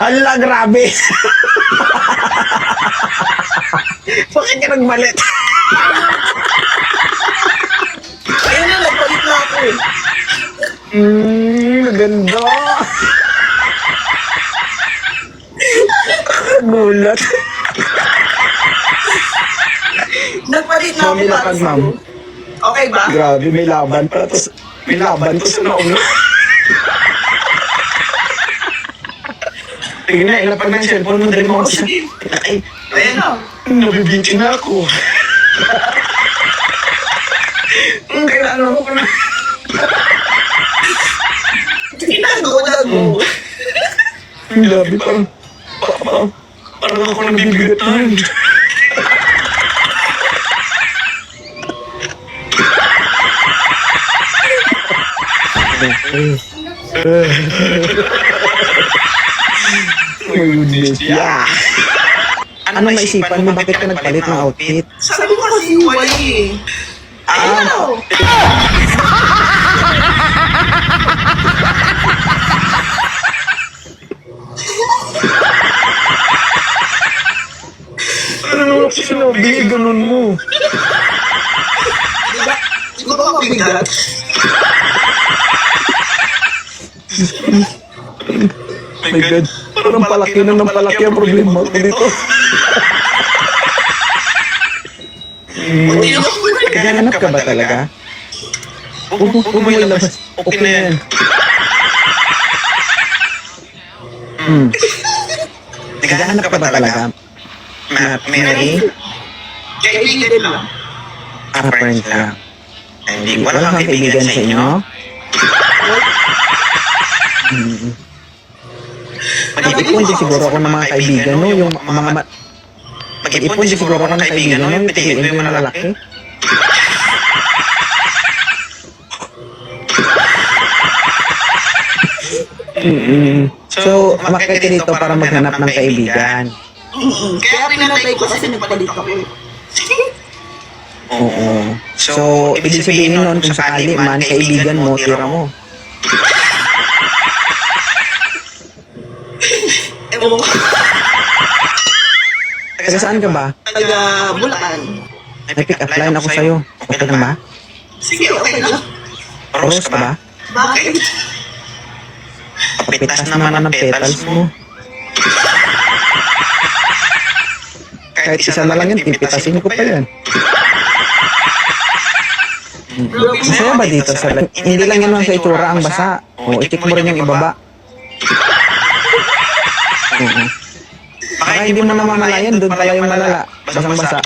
Hala, grabe. Bakit ka nagmalit? Ayun na, nagpalit na ako. Maganda. Gulat. Nagpalit na ako. Mami, lakad, ma'am. Okay ba? Grabe, may laban pa. Tapos, may laban pa sa nauna. Tingnan na, ilapag ng cellphone mo. Dali mo ako sa... Ay, Ayan na. nabibiti na ako. Kailangan ko na. Tinago. Grabe, parang ako nabibigatan. My goodness, yeah. Anong naisipan mo? Bakit ka nagpalit ng outfit? Sabi ko kasi wala eh. Ayaw! Ano ako sinabi? Ganun mo. Diba? Siguro mabigat. My God. Parang palaki na ng palaki ang problema ko dito. Naghahanap ka ba talaga? Huwag mo ilabas. Okay na yan. Naghahanap ka ba talaga? Mary? Kaibigan lang. Friend lang. Hindi, wala kang kaibigan sa inyo? Mag-ipon din siguro ako ng mga kaibigan, no? Yung mga... Mag-ipon din siguro ako ng kaibigan, no? Yung piliin ko yung mga lalaki. So, umakyat ka dito para maghanap ng kaibigan. Kaya pinatay ko kasi nagpalit ako eh. Oo. So, ibig sabihin nun, kung sakali man, kaibigan mo, tira mo. Ewan ko. Taga saan ka ba? Taga Bulacan. May pick-up line ako sa'yo. Okay lang ba? Sige, okay lang. Rose ka ba? Bakit? Kapitas naman ang petals mo. Kahit isa na lang yan, pipitasin ko pa yan. Masaya ba dito sa... Hindi lang yan lang sa itsura ang basa. O, i-check mo rin yung ibaba. Oo. Baka hindi mo namamalayan, doon pala yung malala. Basang-basa.